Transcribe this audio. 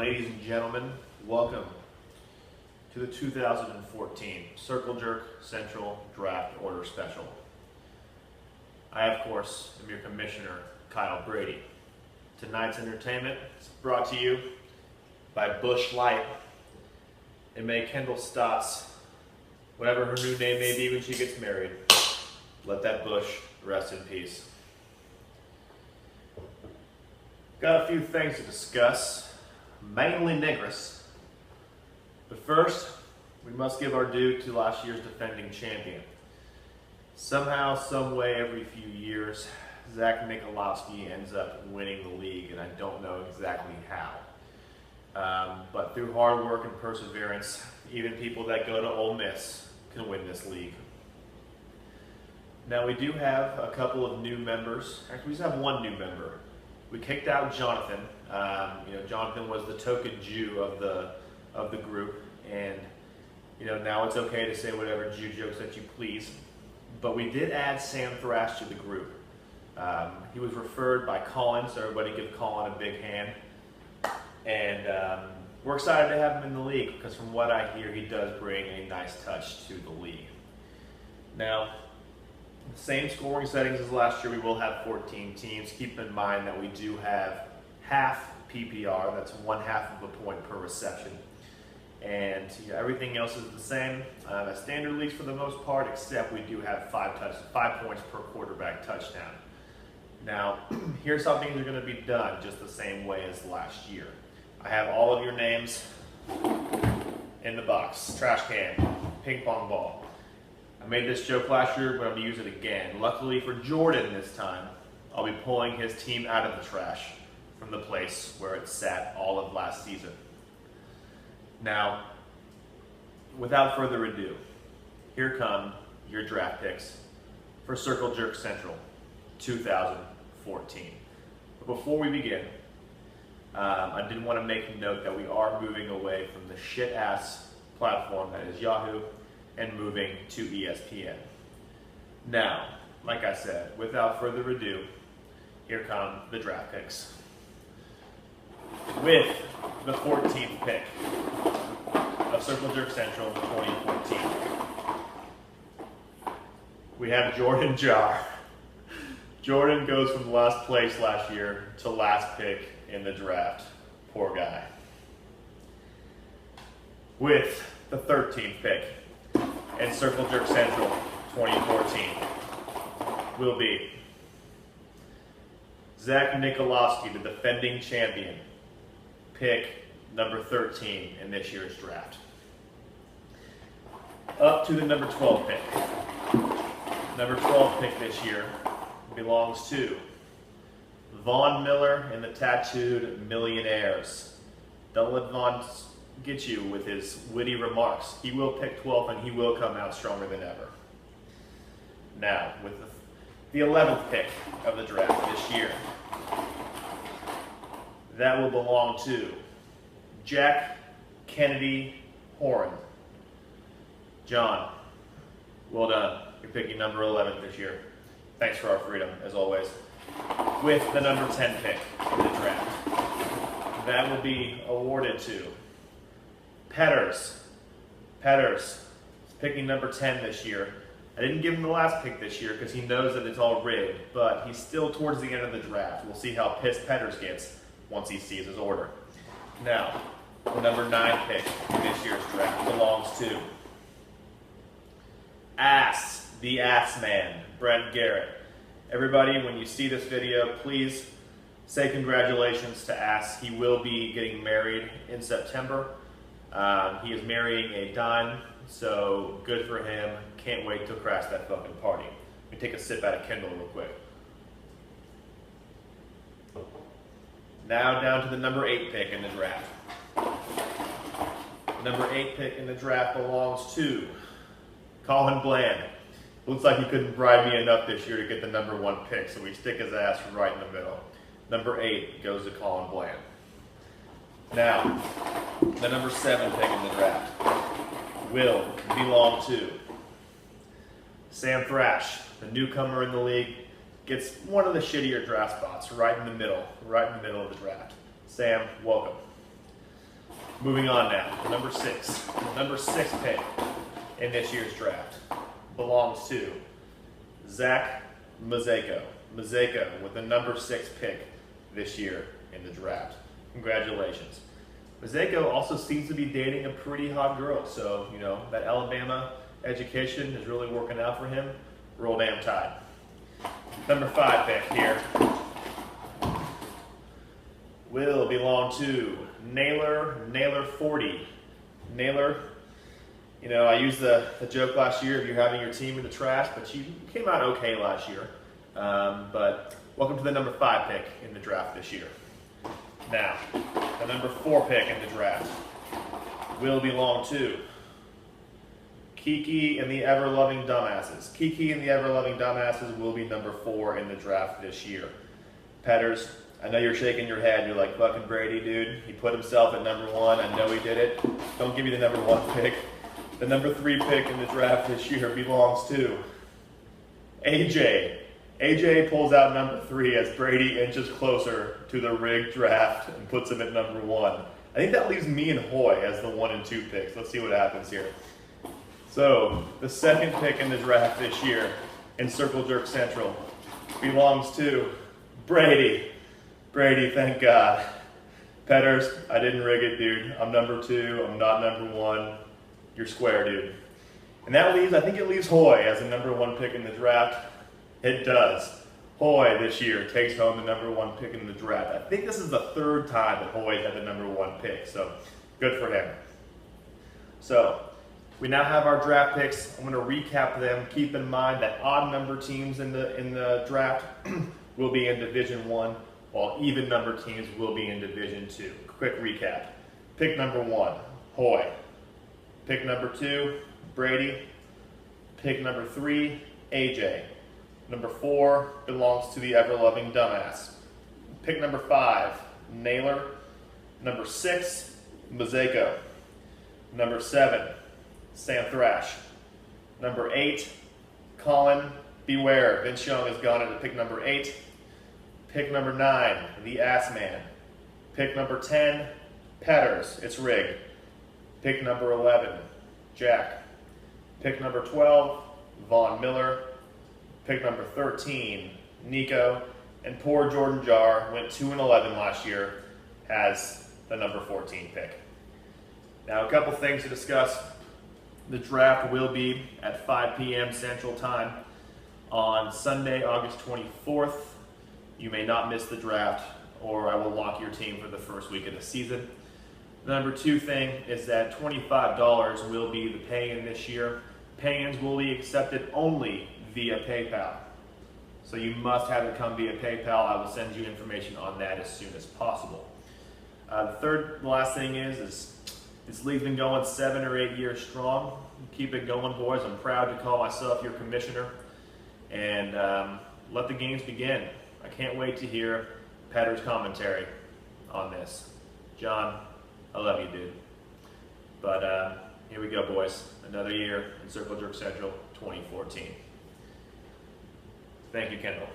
Ladies and gentlemen, welcome to the 2014 Circle Jerk Central Draft Order Special. I, of course, am your commissioner, Kyle Brady. Tonight's entertainment is brought to you by Bush Light, and may Kendall Stotts, whatever her new name may be when she gets married, let that bush rest in peace. Got a few things to discuss, mainly Negris. But first, we must give our due to last year's defending champion. Somehow, some way, every few years, Zach Nikolowski ends up winning the league, and I don't know exactly how. But through hard work and perseverance, even people that go to Ole Miss can win this league. Now, we do have a couple of new members. Actually, we just have one new member. We kicked out Jonathan. Jonathan was the token Jew of the group, and now it's okay to say whatever Jew jokes that you please. But we did add Sam Thrash to the group. He was referred by Colin, so everybody give Colin a big hand. And we're excited to have him in the league because from what I hear, he does bring a nice touch to the league. Now, same scoring settings as last year. We will have 14 teams. Keep in mind that we do have half PPR. That's 1/2 of a point per reception. And everything else is the same as standard leagues for the most part, except we do have 5 points per quarterback touchdown. Now, here's how things are going to be done just the same way as last year. I have all of your names in the box. Trash can, ping pong ball. I made this joke last year, but I'm going to use it again. Luckily for Jordan this time, I'll be pulling his team out of the trash from the place where it sat all of last season. Now, without further ado, here come your draft picks for Circle Jerk Central 2014. But before we begin, I did want to make a note that we are moving away from the shit-ass platform that is Yahoo and moving to ESPN. Now, like I said, without further ado, here come the draft picks. With the 14th pick of Circle Jerk Central 2014, we have Jordan Jar. Jordan goes from last place last year to last pick in the draft. Poor guy. With the 13th pick in Circle Jerk Central 2014 will be Zach Nikolowski, the defending champion, pick number 13 in this year's draft. Up to the number 12 pick. Number 12 pick this year belongs to Vaughn Miller and the Tattooed Millionaires. Don't let Vaughn get you with his witty remarks. He will pick 12 and he will come out stronger than ever. Now, with the 11th pick of the draft this year, that will belong to Jack Kennedy Horan. John, well done. You're picking number 11 this year. Thanks for our freedom, as always. With the number 10 pick in the draft, that will be awarded to Petters. Petters is picking number 10 this year. I didn't give him the last pick this year because he knows that it's all rigged, but he's still towards the end of the draft. We'll see how pissed Petters gets once he sees his order. Now, the number 9 pick in this year's draft belongs to the Ass Man, Brent Garrett. Everybody, when you see this video, please say congratulations to Ass. He will be getting married in September. He is marrying a dime, so good for him. Can't wait to crash that fucking party. Let me take a sip out of Kendall real quick. Now down to the number 8 pick in the draft. The number 8 pick in the draft belongs to Colin Bland. Looks like he couldn't bribe me enough this year to get the number 1 pick, so we stick his ass right in the middle. Number 8 goes to Colin Bland. Now, the number 7 pick in the draft will belong to Sam Thrash, the newcomer in the league, gets one of the shittier draft spots right in the middle of the draft. Sam, welcome. Moving on now, number 6. The number 6 pick in this year's draft belongs to Zach Mazeko. Mazeko with the number 6 pick this year in the draft. Congratulations. Mazeko also seems to be dating a pretty hot girl, so, you know, that Alabama education is really working out for him. Roll damn Tide. Number 5 pick here will belong to Naylor 40. Naylor, you know, I used the joke last year of you having your team in the trash, but you came out okay last year. But welcome to the number 5 pick in the draft this year. Now, the number 4 pick in the draft will belong to Kiki and the Ever-Loving Dumbasses. Kiki and the Ever-Loving Dumbasses will be number 4 in the draft this year. Petters, I know you're shaking your head. You're like, fucking Brady, dude. He put himself at number 1. I know he did it. Don't give me the number 1 pick. The number 3 pick in the draft this year belongs to AJ. AJ pulls out number 3 as Brady inches closer to the rigged draft and puts him at number 1. I think that leaves me and Hoy as the 1 and 2 picks. Let's see what happens here. So, the 2nd pick in the draft this year in Circle Jerk Central belongs to Brady. Brady, thank God. Petters, I didn't rig it, dude. I'm number 2. I'm not number 1. You're square, dude. And that leaves, I think it leaves Hoy as the number 1 pick in the draft. It does. Hoy this year takes home the number 1 pick in the draft. I think this is the 3rd time that Hoy had the number 1 pick, so good for him. So, we now have our draft picks. I'm going to recap them. Keep in mind that odd number teams in the draft will be in Division 1, while even number teams will be in Division 2. Quick recap. Pick number 1, Hoy. Pick number 2, Brady. Pick number 3, AJ. Number 4 belongs to the Ever-Loving Dumbass. Pick number 5, Naylor. Number 6, Mazeko. Number 7, Sam Thrash. Number 8, Colin Beware. Vince Young has gone into pick number 8. Pick number 9, the Ass Man. Pick number 10, Petters. It's rigged. Pick number 11, Jack. Pick number 12, Von Miller. Pick number 13, Nico. And poor Jordan Jar went 2 and 11 last year, has the number 14 pick. Now, a couple things to discuss. The draft will be at 5 p.m. Central Time on Sunday, August 24th. You may not miss the draft, or I will lock your team for the first week of the season. The number 2 thing is that $25 will be the pay-in this year. Pay-ins will be accepted only via PayPal. So you must have it come via PayPal. I will send you information on that as soon as possible. The last thing is this league's been going 7 or 8 years strong. Keep it going, boys. I'm proud to call myself your commissioner. And let the games begin. I can't wait to hear Patter's commentary on this. John, I love you, dude. But here we go, boys. Another year in Circle Jerk Central 2014. Thank you, Kendall.